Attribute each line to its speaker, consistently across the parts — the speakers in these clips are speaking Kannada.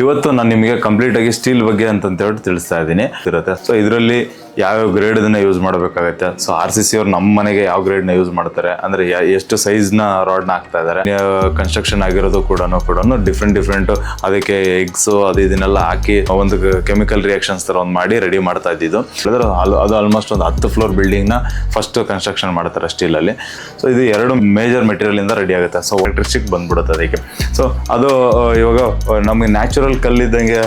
Speaker 1: ಇವತ್ತು ನಾನು ನಿಮಗೆ ಕಂಪ್ಲೀಟ್ ಆಗಿ ಸ್ಟೀಲ್ ಬಗ್ಗೆ ಅಂತ ಹೇಳಿ ತಿಳಿಸ್ತಾ ಇದ್ದೀನಿ ಇರುತ್ತೆ. ಸೊ ಇದರಲ್ಲಿ ಯಾವ್ಯಾವ ಗ್ರೇಡ್ನ ಯೂಸ್ ಮಾಡಬೇಕಾಗತ್ತೆ. ಸೊ RCC ಅವ್ರು ನಮ್ಮ ಮನೆಗೆ ಯಾವ ಗ್ರೇಡ್ನ ಯೂಸ್ ಮಾಡ್ತಾರೆ ಅಂದ್ರೆ ಎಷ್ಟು ಸೈಜ್ನ ರಾಡ್ನ ಹಾಕ್ತಾ ಇದ್ದಾರೆ. ಕನ್ಸ್ಟ್ರಕ್ಷನ್ ಆಗಿರೋದು ಕೂಡ ಡಿಫ್ರೆಂಟ್ ಅದಕ್ಕೆ ಎಗ್ಸ್ ಅದು ಇದನ್ನೆಲ್ಲ ಹಾಕಿ ಒಂದು ಕೆಮಿಕಲ್ ರಿಯಾಕ್ಷನ್ಸ್ ತರ ಒಂದು ಮಾಡಿ ರೆಡಿ ಮಾಡ್ತಾ ಇದ್ದಿದ್ದು. ಅದು ಆಲ್ಮೋಸ್ಟ್ ಒಂದು 10 ಫ್ಲೋರ್ ಬಿಲ್ಡಿಂಗ್ ನ ಫಸ್ಟ್ ಕನ್ಸ್ಟ್ರಕ್ಷನ್ ಮಾಡ್ತಾರೆ ಸ್ಟೀಲ್ ಅಲ್ಲಿ. ಸೊ ಇದು 2 ಮೇಜರ್ ಮೆಟೀರಿಯಲ್ ಇಂದ ರೆಡಿ ಆಗುತ್ತೆ. ಸೊ ಎಲೆಕ್ಟ್ರಿಸಿಟಿ ಬಂದ್ಬಿಡುತ್ತೆ ಅದಕ್ಕೆ. ಸೊ ಅದು ಇವಾಗ ನಮಗೆ ನ್ಯಾಚುರಲ್ ಕಲ್ಲಿದ್ದಂಗೆ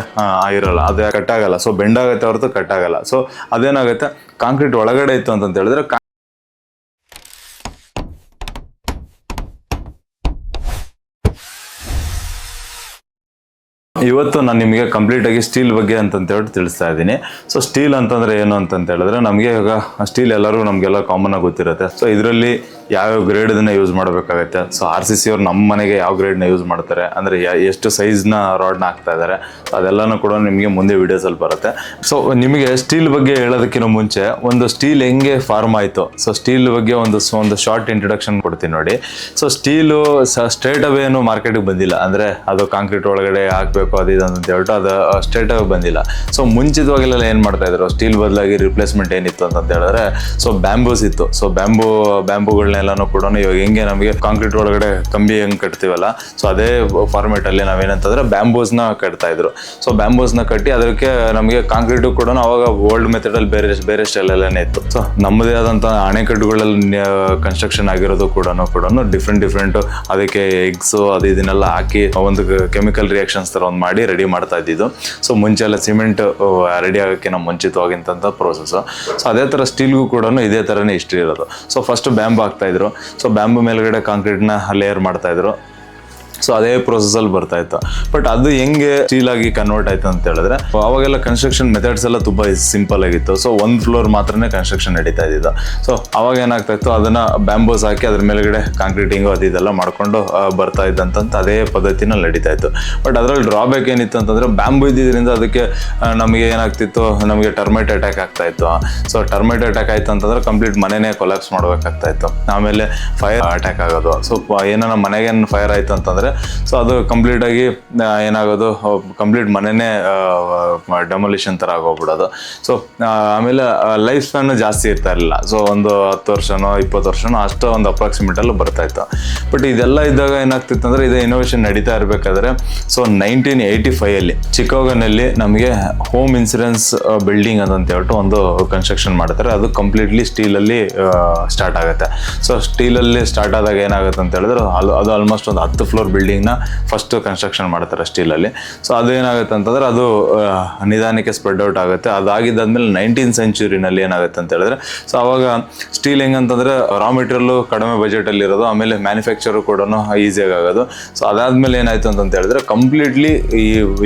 Speaker 1: ಆಗಿರಲ್ಲ, ಅದು ಕಟ್ ಆಗಲ್ಲ. ಸೊ ಬೆಂಡ್ ಆಗುತ್ತೆ ಹೊರತು ಕಟ್ ಆಗಲ್ಲ. ಸೊ ಅದೇನಾಗುತ್ತೆ, ಕಾಂಕ್ರೀಟ್ ಒಳಗಡೆ ಇತ್ತು ಅಂತ ಹೇಳಿದ್ರೆ ಇವತ್ತು ನಾನು ನಿಮಗೆ ಕಂಪ್ಲೀಟ್ ಆಗಿ ಸ್ಟೀಲ್ ಬಗ್ಗೆ ಅಂತ ಹೇಳಿ ತಿಳಿಸ್ತಾ ಇದ್ದೀನಿ. ಸೊ ಸ್ಟೀಲ್ ಅಂತಂದ್ರೆ ಏನು ಅಂತ ಹೇಳಿದ್ರೆ ನಮಗೆ ಇವಾಗ ಸ್ಟೀಲ್ ನಮಗೆಲ್ಲ ಕಾಮನ್ ಆಗಿ ಗೊತ್ತಿರುತ್ತೆ. ಸೊ ಇದರಲ್ಲಿ ಯಾವ್ಯಾವ ಗ್ರೇಡ್ನ ಯೂಸ್ ಮಾಡಬೇಕಾಗತ್ತೆ. ಸೊ RCC ಅವ್ರು ನಮ್ಮ ಮನೆಗೆ ಯಾವ ಗ್ರೇಡ್ನ ಯೂಸ್ ಮಾಡ್ತಾರೆ ಅಂದ್ರೆ ಎಷ್ಟು ಸೈಜ್ನ ರಾಡ್ನ ಹಾಕ್ತಾ ಇದ್ದಾರೆ ಅದೆಲ್ಲನೂ ಕೂಡ ನಿಮಗೆ ಮುಂದೆ ವಿಡಿಯೋಸಲ್ಲಿ ಬರುತ್ತೆ. ಸೊ ನಿಮಗೆ ಸ್ಟೀಲ್ ಬಗ್ಗೆ ಹೇಳೋದಕ್ಕಿಂತ ಮುಂಚೆ ಒಂದು ಸ್ಟೀಲ್ ಹೆಂಗೆ ಫಾರ್ಮ್ ಆಯಿತು, ಸೊ ಸ್ಟೀಲ್ ಬಗ್ಗೆ ಒಂದು ಶಾರ್ಟ್ ಇಂಟ್ರೊಡಕ್ಷನ್ ಕೊಡ್ತೀನಿ ನೋಡಿ. ಸೊ ಸ್ಟೀಲು ಸ್ಟ್ರೇಟ್ ಅವೇ ಏನು ಮಾರ್ಕೆಟಿಗೆ ಬಂದಿಲ್ಲ, ಅಂದ್ರೆ ಅದು ಕಾಂಕ್ರೀಟ್ ಒಳಗಡೆ ಹಾಕಬೇಕು ಅದು ಇದು ಅಂತ ಹೇಳ್ಬಿಟ್ಟು ಅದು ಸ್ಟ್ರೇಟ್ ಆಗಿ ಬಂದಿಲ್ಲ. ಸೊ ಮುಂಚಿತವಾಗೆಲ್ಲ ಏನು ಮಾಡ್ತಾ ಇದ್ರು, ಸ್ಟೀಲ್ ಬದಲಾಗಿ ರಿಪ್ಲೇಸ್ಮೆಂಟ್ ಏನಿತ್ತು ಅಂತ ಹೇಳಿದ್ರೆ ಸೊ ಬ್ಯಾಂಬೂಸ್ ಇತ್ತು. ಸೊ ಬ್ಯಾಂಬೂಗಳನ್ನೆಲ್ಲನೂ ಕೂಡ ಇವಾಗ ಹೆಂಗೆ ನಮಗೆ ಕಾಂಕ್ರೀಟ್ ಒಳಗಡೆ ಕಂಬಿ ಹೆಂಗೆ ಕಟ್ತೀವಲ್ಲ, ಸೊ ಅದೇ ಫಾರ್ಮೇಟ್ ಅಲ್ಲಿ ನಾವೇನಂತಂದ್ರೆ ಬ್ಯಾಂಬೂಸ್ನ ಕಟ್ತಾ ಇದ್ರು. ಸೊ ಬ್ಯಾಂಬೂಸ್ನ ಕಟ್ಟಿ ಅದಕ್ಕೆ ನಮಗೆ ಕಾಂಕ್ರೀಟು ಕೂಡ ಅವಾಗ ಓಲ್ಡ್ ಮೆಥಡ್ ಅಲ್ಲಿ ಬೇರೆ ಸ್ಟೈಲ್ ಎಲ್ಲನೇ ಇತ್ತು. ಸೊ ನಮ್ಮದೇ ಆದಂತ ಅಣೆಕಟ್ಟುಗಳಲ್ಲಿ ಕನ್ಸ್ಟ್ರಕ್ಷನ್ ಆಗಿರೋದು ಕೂಡ ಡಿಫ್ರೆಂಟ್ ಅದಕ್ಕೆ ಎಗ್ಸ್ ಅದು ಇದನ್ನೆಲ್ಲ ಹಾಕಿ ಒಂದು ಕೆಮಿಕಲ್ ರಿಯಾಕ್ಷನ್ಸ್ ತರ ಒಂದು ಮಾಡಿ ರೆಡಿ ಮಾಡ್ತಾ ಇದ್ದಿದ್ದು. ಸೊ ಮುಂಚೆ ಎಲ್ಲ ಸಿಮೆಂಟ್ ರೆಡಿ ಆಗೋಕ್ಕೆ ನಾವು ಮುಂಚಿತವಾಗಿಂತ ಪ್ರೋಸೆಸ್. ಸೊ ಅದೇ ತರ ಸ್ಟೀಲ್ಗೂ ಕೂಡ ಇದೇ ತರನೇ ಹಿಸ್ಟ್ರಿ ಇರೋದು. ಸೊ ಫಸ್ಟ್ ಬ್ಯಾಂಬೂ ಹಾಕ್ತಾ ಇದ್ರು. ಸೊ ಬ್ಯಾಂಬೂ ಮೇಲ್ಗಡೆ ಕಾಂಕ್ರೀಟ್ನ ಲೇಯರ್ ಮಾಡ್ತಾ ಇದ್ರು. ಸೊ ಅದೇ ಪ್ರೊಸೆಸ್ ಅಲ್ಲಿ ಬರ್ತಾ ಇತ್ತು. ಬಟ್ ಅದು ಹೆಂಗೆ ಸ್ಟೀಲ್ ಆಗಿ ಕನ್ವರ್ಟ್ ಆಯ್ತು ಅಂತ ಹೇಳಿದ್ರೆ ಅವಾಗೆಲ್ಲ ಕನ್ಸ್ಟ್ರಕ್ಷನ್ ಮೆಥಡ್ಸ್ ಎಲ್ಲ ತುಂಬಾ ಸಿಂಪಲ್ ಆಗಿತ್ತು. ಸೊ 1 ಫ್ಲೋರ್ ಮಾತ್ರನೇ ಕನ್ಸ್ಟ್ರಕ್ಷನ್ ನಡೀತಾ ಇದ್ದಿದ್ದು. ಸೊ ಅವಾಗ ಏನಾಗ್ತಾ ಇತ್ತು, ಅದನ್ನ ಬ್ಯಾಂಬೋಸ್ ಹಾಕಿ ಅದ್ರ ಮೇಲ್ಗಡೆ ಕಾಂಕ್ರೀಟಿಂಗ್ ಅದು ಇದೆಲ್ಲ ಮಾಡ್ಕೊಂಡು ಬರ್ತಾ ಇದ್ದಂತ ಅದೇ ಪದ್ಧತಿನಲ್ಲಿ ನಡೀತಾ ಇತ್ತು. ಬಟ್ ಅದ್ರಲ್ಲಿ ಡ್ರಾಬ್ಯಾಕ್ ಏನಿತ್ತು ಅಂತಂದ್ರೆ ಬ್ಯಾಂಬೂ ಇದ್ದಿದ್ರಿಂದ ಅದಕ್ಕೆ ನಮಗೆ ಏನಾಗ್ತಿತ್ತು, ನಮಗೆ ಟರ್ಮೈಟ್ ಅಟ್ಯಾಕ್ ಆಗ್ತಾ ಇತ್ತು. ಸೊ ಟರ್ಮೈಟ್ ಅಟ್ಯಾಕ್ ಆಯ್ತು ಅಂತಂದ್ರೆ ಕಂಪ್ಲೀಟ್ ಮನೆನೇ ಕೊಲಾಪ್ಸ್ ಮಾಡ್ಬೇಕಾಗ್ತಾ ಇತ್ತು. ಆಮೇಲೆ ಫೈರ್ ಅಟ್ಯಾಕ್ ಆಗೋದು. ಸೊ ಏನಾರ ಮನೆಗೆ ಫೈರ್ ಆಯ್ತು ಅಂತಂದ್ರೆ ಸೊ ಅದು ಕಂಪ್ಲೀಟ್ ಆಗಿ ಏನಾಗೋದು, ಕಂಪ್ಲೀಟ್ ಮನೆನೇ ಡೆಮೊಲಿಷನ್ ತರ ಆಗೋಗ್ಬಿಡೋದು. ಸೊ ಆಮೇಲೆ ಲೈಫ್ ಸ್ಪ್ಯಾನ್ ಜಾಸ್ತಿ ಇರ್ತಾ ಇರಲಿಲ್ಲ. ಸೊ ಒಂದು 10 ವರ್ಷನೋ 20 ವರ್ಷನೋ ಅಷ್ಟು ಒಂದು ಅಪ್ರಾಕ್ಸಿಮೇಟ್ ಅಲ್ಲೂ ಬರ್ತಾ ಇತ್ತು. ಬಟ್ ಇದೆಲ್ಲ ಇದ್ದಾಗ ಏನಾಗ್ತಿತ್ತು ಅಂದ್ರೆ ಇದು ಇನೋವೇಷನ್ ನಡೀತಾ ಇರಬೇಕಾದ್ರೆ ಸೊ 1985 ಅಲ್ಲಿ ಚಿಕಾಗೋನಲ್ಲಿ ನಮಗೆ ಹೋಮ್ ಇನ್ಸೂರೆನ್ಸ್ ಬಿಲ್ಡಿಂಗ್ ಅಂತ ಹೇಳ್ಬಿಟ್ಟು ಒಂದು ಕನ್ಸ್ಟ್ರಕ್ಷನ್ ಮಾಡ್ತಾರೆ. ಅದು ಕಂಪ್ಲೀಟ್ಲಿ ಸ್ಟೀಲ್ ಅಲ್ಲಿ ಸ್ಟಾರ್ಟ್ ಆಗುತ್ತೆ. ಸೊ ಸ್ಟೀಲ್ ಅಲ್ಲಿ ಸ್ಟಾರ್ಟ್ ಆದಾಗ ಏನಾಗುತ್ತೆ ಅಂತ ಹೇಳಿದ್ರೆ ಅದು ಆಲ್ಮೋಸ್ಟ್ ಒಂದು 10 ಫ್ಲೋರ್ ಬಿಲ್ಡಿಂಗ್ ನ ಫಸ್ಟ್ ಕನ್ಸ್ಟ್ರಕ್ಷನ್ ಮಾಡ್ತಾರೆ ಸ್ಟೀಲ್ ಅಲ್ಲಿ. ಸೊ ಅದು ಏನಾಗುತ್ತೆ ಅಂತಂದ್ರೆ ಅದು ನಿಧಾನಕ್ಕೆ ಸ್ಪ್ರೆಡ್ ಔಟ್ ಆಗುತ್ತೆ. ಅದಾಗಿದ್ದಾದ್ಮೇಲೆ 19th ಸೆಂಚುರಿನಲ್ಲಿ ಏನಾಗುತ್ತೆ ಅಂತ ಹೇಳಿದ್ರೆ ಸೊ ಅವಾಗ ಸ್ಟೀಲ್ ಹೆಂಗಂತಂದ್ರೆ ರಾ ಮೆಟೀರಿಯಲ್ ಕಡಿಮೆ ಬಜೆಟ್ ಅಲ್ಲಿ ಇರೋದು, ಆಮೇಲೆ ಮ್ಯಾನುಫ್ಯಾಕ್ಚರ್ ಕೂಡ ಈಸಿಯಾಗಿ ಆಗೋದು. ಸೊ ಅದಾದ್ಮೇಲೆ ಏನಾಯ್ತು ಅಂತ ಹೇಳಿದ್ರೆ ಕಂಪ್ಲೀಟ್ಲಿ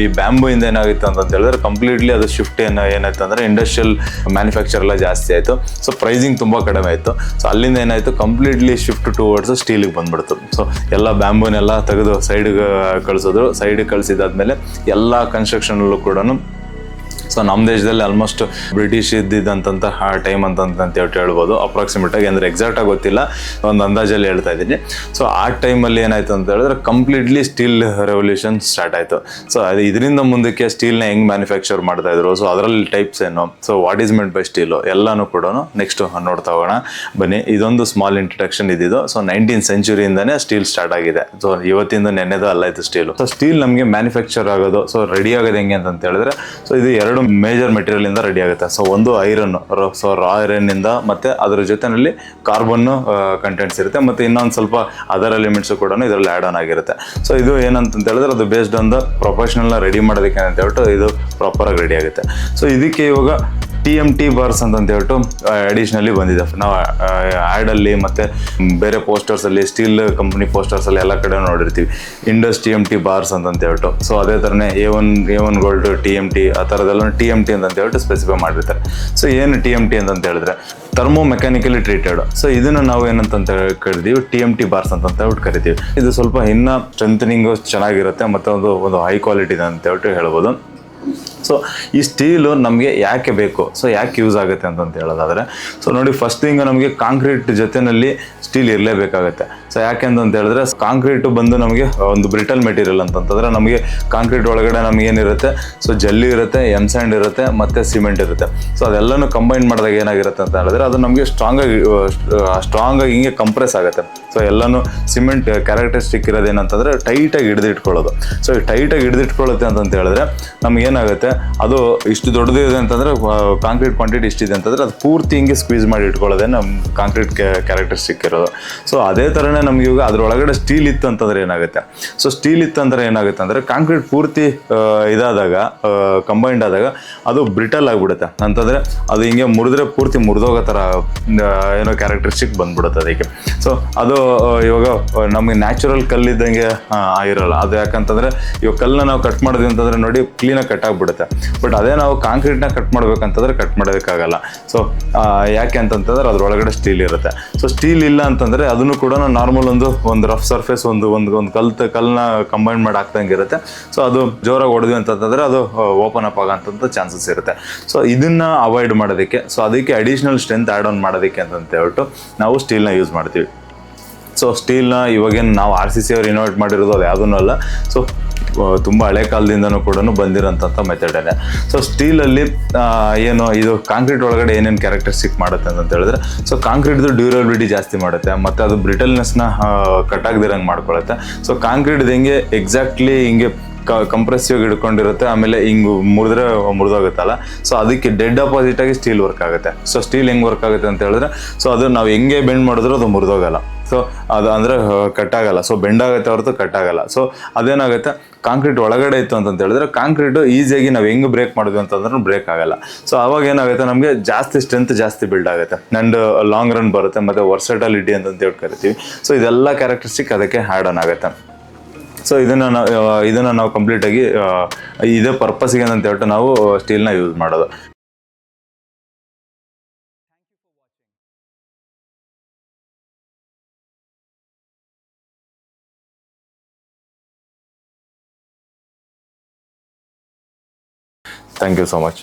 Speaker 1: ಈ ಬ್ಯಾಂಬೂ ಇಂದ ಏನಾಗಿತ್ತು ಅಂತ ಹೇಳಿದ್ರೆ ಕಂಪ್ಲೀಟ್ಲಿ ಅದು ಶಿಫ್ಟ್ ಏನಾಯ್ತು ಅಂದ್ರೆ ಇಂಡಸ್ಟ್ರಿಯಲ್ ಮ್ಯಾನುಫ್ಯಾಕ್ಚರ್ ಎಲ್ಲ ಜಾಸ್ತಿ ಆಯ್ತು. ಸೊ ಪ್ರೈಸಿಂಗ್ ತುಂಬಾ ಕಡಿಮೆ ಆಯ್ತು. ಸೊ ಅಲ್ಲಿಂದ ಏನಾಯ್ತು, ಕಂಪ್ಲೀಟ್ಲಿ ಶಿಫ್ಟ್ ಟುವರ್ಡ್ಸ್ ಸ್ಟೀಲಿಗೆ ಬಂದ್ಬಿಡ್ತು. ಸೊ ಎಲ್ಲ ಬ್ಯಾಂಬೂನೆಲ್ಲ ತೆಗೆದು ಸೈಡ್ಗೆ ಕಳಿಸಿದ್ರು. ಸೈಡ್ಗೆ ಕಳಿಸಿದಾದ್ಮೇಲೆ ಎಲ್ಲ ಕನ್ಸ್ಟ್ರಕ್ಷನ್ ಕೂಡ ಸೊ ನಮ್ಮ ದೇಶದಲ್ಲಿ ಆಲ್ಮೋಸ್ಟ್ ಬ್ರಿಟಿಷ್ ಇದ್ದಿದ್ದಂತ ಟೈಮ್ ಅಂತ ಹೇಳ್ಬೋದು ಅಪ್ರಾಕ್ಸಿಮೇಟ್ ಆಗಿ, ಅಂದ್ರೆ ಎಕ್ಸಾಕ್ಟ್ ಆಗಿ ಗೊತ್ತಿಲ್ಲ, ಒಂದು ಅಂದಾಜಲ್ಲಿ ಹೇಳ್ತಾ ಇದ್ದೀನಿ. ಸೊ ಆ ಟೈಮಲ್ಲಿ ಏನಾಯ್ತು ಅಂತ ಹೇಳಿದ್ರೆ ಕಂಪ್ಲೀಟ್ಲಿ ಸ್ಟೀಲ್ ರೆವಲ್ಯೂಷನ್ ಸ್ಟಾರ್ಟ್ ಆಯ್ತು. ಸೊ ಅದು ಇದರಿಂದ ಮುಂದಕ್ಕೆ ಸ್ಟೀಲ್ನ ಹೆಂಗ್ ಮ್ಯಾನುಫ್ಯಾಕ್ಚರ್ ಮಾಡ್ತಾ ಇದ್ರು, ಸೊ ಅದರಲ್ಲಿ ಟೈಪ್ಸ್ ಏನು, so what is meant by steel ಎಲ್ಲಾನು ಕೂಡ ನೆಕ್ಸ್ಟ್ ನೋಡ್ತಾ ಹೋಗೋಣ ಬನ್ನಿ. ಇದೊಂದು ಸ್ಮಾಲ್ ಇಂಟ್ರಡಕ್ಷನ್ ಇದ್ದಿದ್ದು. ಸೊ 19th ಸೆಂಚುರಿಯಿಂದಾನೇ ಸ್ಟೀಲ್ ಸ್ಟಾರ್ಟ್ ಆಗಿದೆ. ಸೊ ಇವತ್ತಿಂದ ನೆನ್ನೆದು ಅಲ್ಲ ಇದು ಸ್ಟೀಲು. ಸೊ ಸ್ಟೀಲ್ ನಮಗೆ ಮ್ಯಾನುಫ್ಯಾಕ್ಚರ್ ಆಗೋದು, ಸೊ ರೆಡಿ ಆಗೋದು ಹೆಂಗೆ ಅಂತ ಹೇಳಿದ್ರೆ ಸೊ ಇದು 2 ಮೇಜರ್ ಮೆಟೀರಿಯಲ್ ಇಂದ ರೆಡಿ ಆಗುತ್ತೆ. ಸೊ ಒಂದು ಐರನ್, ಸೊ ರಾ ಐರನ್ ಇಂದ ಮತ್ತೆ ಅದರ ಜೊತೆನಲ್ಲಿ ಕಾರ್ಬನ್ ಕಂಟೆಂಟ್ಸ್ ಇರುತ್ತೆ, ಮತ್ತೆ ಇನ್ನೊಂದು ಸ್ವಲ್ಪ ಅದರ್ ಎಲಿಮೆಂಟ್ಸ್ ಕೂಡ ಇದರಲ್ಲಿ ಆಡ್ ಆನ್ ಆಗಿರುತ್ತೆ. ಸೊ ಇದು ಏನಂತ ಹೇಳಿದ್ರೆ ಅದು based on the professional ready ಮಾಡೋದಕ್ಕೆ ಅಂತ ಹೇಳ್ಬಿಟ್ಟು ಇದು ಪ್ರಾಪರ್ ಆಗಿ ರೆಡಿ ಆಗುತ್ತೆ. ಸೊ ಇದಕ್ಕೆ ಇವಾಗ TMT ಬಾರ್ಸ್ ಅಂತ ಹೇಳ್ಬಿಟ್ಟು ಅಡಿಷನಲಿ ಬಂದಿದೆ. ನಾವು ಆ್ಯಡ್ ಅಲ್ಲಿ ಮತ್ತೆ ಬೇರೆ ಪೋಸ್ಟರ್ಸ್ ಅಲ್ಲಿ, ಸ್ಟೀಲ್ ಕಂಪನಿ ಪೋಸ್ಟರ್ಸ್ ಅಲ್ಲಿ ಎಲ್ಲ ಕಡೆ ನೋಡಿರ್ತೀವಿ ಇಂಡಸ್ TMT ಬಾರ್ಸ್ ಅಂತ ಹೇಳ್ಬಿಟ್ಟು. ಸೊ ಅದೇ ತರನೇ A1 ಗೋಲ್ಡ್ TMT ಆ ಥರದೆಲ್ಲ TMT ಅಂತ ಹೇಳ್ಬಿಟ್ಟು ಸ್ಪೆಸಿಫೈ ಮಾಡಿರ್ತಾರೆ. ಸೊ ಏನು TMT ಅಂತ ಹೇಳಿದ್ರೆ ಥರ್ಮೋ ಮೆಕ್ಯಾನಿಕಲಿ ಟ್ರೀಟೆಡ್. ಸೊ ಇದನ್ನ ನಾವು ಏನಂತ ಕರಿತೀವಿ, TMT ಬಾರ್ಸ್ ಅಂತ ಹೇಳ್ಬಿಟ್ಟು ಕರಿತೀವಿ. ಇದು ಸ್ವಲ್ಪ ಇನ್ನ ಸ್ಟ್ರೆಂಥನಿಂಗ್ ಚೆನ್ನಾಗಿರುತ್ತೆ ಮತ್ತೆ ಒಂದು ಹೈ ಕ್ವಾಲಿಟಿ ಇದೆ ಅಂತ ಹೇಳ್ಬಿಟ್ಟು ಹೇಳ್ಬೋದು. ಸೊ ಈ ಸ್ಟೀಲು ನಮಗೆ ಯಾಕೆ ಬೇಕು, ಸೊ ಯಾಕೆ ಯೂಸ್ ಆಗುತ್ತೆ ಅಂತ ಹೇಳೋದಾದ್ರೆ ಸೊ ನೋಡಿ, ಫಸ್ಟ್ ಥಿಂಗ್ ನಮಗೆ ಕಾಂಕ್ರೀಟ್ ಜೊತೆನಲ್ಲಿ ಸ್ಟೀಲ್ ಇರಲೇಬೇಕಾಗತ್ತೆ. ಸೊ ಯಾಕೆಂತ ಹೇಳಿದ್ರೆ ಕಾಂಕ್ರೀಟ್ ಬಂದು ನಮಗೆ ಒಂದು ಬ್ರಿಟಲ್ ಮೆಟೀರಿಯಲ್ ಅಂತಂತಂದ್ರೆ ನಮಗೆ ಕಾಂಕ್ರೀಟ್ ಒಳಗಡೆ ನಮಗೆ ಏನಿರುತ್ತೆ, ಸೊ ಜಲ್ಲಿ ಇರುತ್ತೆ, ಎಮ್ ಸ್ಯಾಂಡ್ ಇರುತ್ತೆ, ಮತ್ತೆ ಸಿಮೆಂಟ್ ಇರುತ್ತೆ. ಸೊ ಅದೆಲ್ಲನೂ ಕಂಬೈನ್ ಮಾಡಿದಾಗ ಏನಾಗಿರುತ್ತೆ ಅಂತ ಹೇಳಿದ್ರೆ ಅದು ನಮಗೆ ಸ್ಟ್ರಾಂಗ್ ಆಗಿ ಹಿಂಗೆ ಕಂಪ್ರೆಸ್ ಆಗುತ್ತೆ. ಸೊ ಎಲ್ಲನೂ ಸಿಮೆಂಟ್ ಕ್ಯಾರೆಕ್ಟರಿಸ್ಟಿಕ್ ಇರೋದೇನಂತಂದ್ರೆ ಟೈಟಾಗಿ ಹಿಡಿದಿಟ್ಕೊಳ್ಳೋದು. ಸೊ ಟೈಟಾಗಿ ಹಿಡಿದಿಟ್ಕೊಳ್ಳುತ್ತೆ ಅಂತ ಹೇಳಿದ್ರೆ ನಮ್ಗೆ ಏನಾಗುತ್ತೆ, ಅದು ಇಷ್ಟು ದೊಡ್ಡದಿದೆ ಅಂತಂದ್ರೆ ಕಾಂಕ್ರೀಟ್ ಕ್ವಾಂಟಿಟಿ ಇಷ್ಟಿದೆ ಅಂತಂದ್ರೆ ಅದು ಪೂರ್ತಿ ಹಿಂಗೆ ಸ್ಕ್ವೀಸ್ ಮಾಡಿ ಇಟ್ಕೊಳ್ಳೋದೇ ನಮ್ಮ ಕಾಂಕ್ರೀಟ್ ಕ್ಯಾರೆಕ್ಟರಿಸ್ಟಿಕ್ ಇರೋದು. ಸೊ ಅದೇ ಥರನೇ ನಮ್ಗೆ ಇವಾಗ ಅದ್ರೊಳಗಡೆ ಸ್ಟೀಲ್ ಇತ್ತು ಅಂತಂದ್ರೆ ಏನಾಗುತ್ತೆ, ಸೊ ಸ್ಟೀಲ್ ಇತ್ತು ಅಂದ್ರೆ ಏನಾಗುತ್ತೆ ಅಂದರೆ ಕಾಂಕ್ರೀಟ್ ಪೂರ್ತಿ ಇದಾದಾಗ ಕಂಬೈಂಡ್ ಆದಾಗ ಅದು ಬ್ರಿಟಲ್ ಆಗಿಬಿಡುತ್ತೆ ಅಂತಂದರೆ ಅದು ಹಿಂಗೆ ಮುರಿದ್ರೆ ಪೂರ್ತಿ ಮುರಿದೋಗೋ ಥರ ಏನೋ ಕ್ಯಾರೆಕ್ಟರಿಸ್ಟಿಕ್ ಬಂದ್ಬಿಡುತ್ತೆ ಅದಕ್ಕೆ. ಸೊ ಅದು ಇವಾಗ ನಮಗೆ ನ್ಯಾಚುರಲ್ ಕಲ್ಲಿದ್ದಂಗೆ ಆಗಿರಲ್ಲ ಅದು. ಯಾಕಂತಂದರೆ ಇವಾಗ ಕಲ್ಲನ್ನ ನಾವು ಕಟ್ ಮಾಡಿದ್ವಿ ಅಂತಂದರೆ ನೋಡಿ ಕ್ಲೀನಾಗಿ ಕಟ್ ಆಗಿಬಿಡುತ್ತೆ. ಬಟ್ ಅದೇ ನಾವು ಕಾಂಕ್ರೀಟ್ನ ಕಟ್ ಮಾಡ್ಬೇಕಂತಂದ್ರೆ ಕಟ್ ಮಾಡೋದಕ್ಕಾಗಲ್ಲ. ಸೊ ಯಾಕೆ ಅಂತಂತಂದ್ರೆ ಅದ್ರೊಳಗಡೆ ಸ್ಟೀಲ್ ಇರುತ್ತೆ. ಸೊ ಸ್ಟೀಲ್ ಇಲ್ಲ ಅಂತಂದರೆ ಅದನ್ನು ಕೂಡ ನಾರ್ಮಲ್ ಒಂದು ರಫ್ ಸರ್ಫೇಸ್ ಒಂದು ಕಲ್ಲನ್ನ ಕಂಬೈನ್ ಮಾಡಿ ಹಾಕ್ದಂಗೆ ಇರುತ್ತೆ. ಸೊ ಅದು ಜೋರಾಗಿ ಹೊಡೆದ್ವಿ ಅಂತಂತಂದ್ರೆ ಅದು ಓಪನ್ ಅಪ್ ಆಗೋಂಥ ಚಾನ್ಸಸ್ ಇರುತ್ತೆ. ಸೊ ಇದನ್ನ ಅವಾಯ್ಡ್ ಮಾಡೋದಕ್ಕೆ, ಸೊ ಅದಕ್ಕೆ ಅಡಿಷ್ನಲ್ ಸ್ಟ್ರೆಂತ್ ಆ್ಯಡ್ ಆನ್ ಮಾಡೋದಕ್ಕೆ ಅಂತ ಹೇಳ್ಬಿಟ್ಟು ನಾವು ಸ್ಟೀಲ್ನ ಯೂಸ್ ಮಾಡ್ತೀವಿ. ಸೊ ಸ್ಟೀಲ್ನ ಇವಾಗೇನು ನಾವು RCC ಅವ್ರು ಇನೋವೇಟ್ ಮಾಡಿರೋದು ಅದು ಯಾವುದೂ ಅಲ್ಲ. ಸೊ ತುಂಬ ಹಳೆ ಕಾಲದಿಂದನೂ ಕೂಡ ಬಂದಿರೋಂಥ ಮೆಥಡೇ. ಸೊ ಸ್ಟೀಲಲ್ಲಿ ಏನು ಇದು ಕಾಂಕ್ರೀಟ್ ಒಳಗಡೆ ಏನೇನು ಕ್ಯಾರೆಕ್ಟರಿಸ್ಟಿಕ್ ಮಾಡುತ್ತೆ ಅಂತ ಹೇಳಿದ್ರೆ, ಸೊ ಕಾಂಕ್ರೀಟ್ದು ಡ್ಯೂರಬಿಲಿಟಿ ಜಾಸ್ತಿ ಮಾಡುತ್ತೆ, ಮತ್ತು ಅದು ಬ್ರಿಟಲ್ನೆಸ್ನ ಕಟ್ಟಾಗದಿರಂಗೆ ಮಾಡ್ಕೊಳುತ್ತೆ. ಸೊ ಕಾಂಕ್ರೀಟ್ ಹೆಂಗೆ ಎಕ್ಸಾಕ್ಟ್ಲಿ ಹಿಂಗೆ ಕಂಪ್ರೆಸಿವ್ ಹಿಡ್ಕೊಂಡಿರುತ್ತೆ, ಆಮೇಲೆ ಹಿಂಗೆ ಮುರಿದೋಗುತ್ತಲ್ಲ, ಸೊ ಅದಕ್ಕೆ ಡೆಡ್ ಅಪೋಸಿಟ್ ಆಗಿ ಸ್ಟೀಲ್ ವರ್ಕ್ ಆಗುತ್ತೆ. ಸೊ ಸ್ಟೀಲ್ ಹೆಂಗೆ ವರ್ಕ್ ಆಗುತ್ತೆ ಅಂತ ಹೇಳಿದ್ರೆ, ಸೊ ಅದು ನಾವು ಹೆಂಗೆ ಬೆಂಡ್ ಮಾಡಿದ್ರು ಅದು ಮುರಿದೋಗಲ್ಲ. ಸೊ ಅದು ಅಂದರೆ ಕಟ್ಟಾಗಲ್ಲ. ಸೊ ಬೆಂಡಾಗುತ್ತೆ ಹೊರತು ಕಟ್ಟಾಗಲ್ಲ. ಸೊ ಅದೇನಾಗುತ್ತೆ, ಕಾಂಕ್ರೀಟ್ ಒಳಗಡೆ ಇತ್ತು ಅಂತ ಹೇಳಿದ್ರೆ ಕಾಂಕ್ರೀಟು ಈಸಿಯಾಗಿ ನಾವು ಹೆಂಗೆ ಬ್ರೇಕ್ ಮಾಡಿದ್ವಿ ಅಂತಂದ್ರೂ ಬ್ರೇಕ್ ಆಗಲ್ಲ. ಸೊ ಅವಾಗ ಏನಾಗುತ್ತೆ, ನಮಗೆ ಜಾಸ್ತಿ ಸ್ಟ್ರೆಂತ್ ಜಾಸ್ತಿ ಬಿಲ್ಡ್ ಆಗುತ್ತೆ ಆ್ಯಂಡ್ ಲಾಂಗ್ ರನ್ ಬರುತ್ತೆ, ಮತ್ತು ವರ್ಸಟಲಿಟಿ ಅಂತ ಹೇಳಿ ಕರಿತೀವಿ. ಸೊ ಇದೆಲ್ಲ ಕ್ಯಾರೆಕ್ಟರಿಸ್ಟಿಕ್ ಅದಕ್ಕೆ ಆ್ಯಡ್ ಆನ್ ಆಗುತ್ತೆ. ಸೊ ಇದನ್ನು ನಾವು ಕಂಪ್ಲೀಟಾಗಿ ಇದೇ ಪರ್ಪಸ್ಗೆ ಅಂತ ಹೇಳ್ಬಿಟ್ಟು ನಾವು ಸ್ಟೀಲ್ನ ಯೂಸ್ ಮಾಡೋದು. Thank you so much.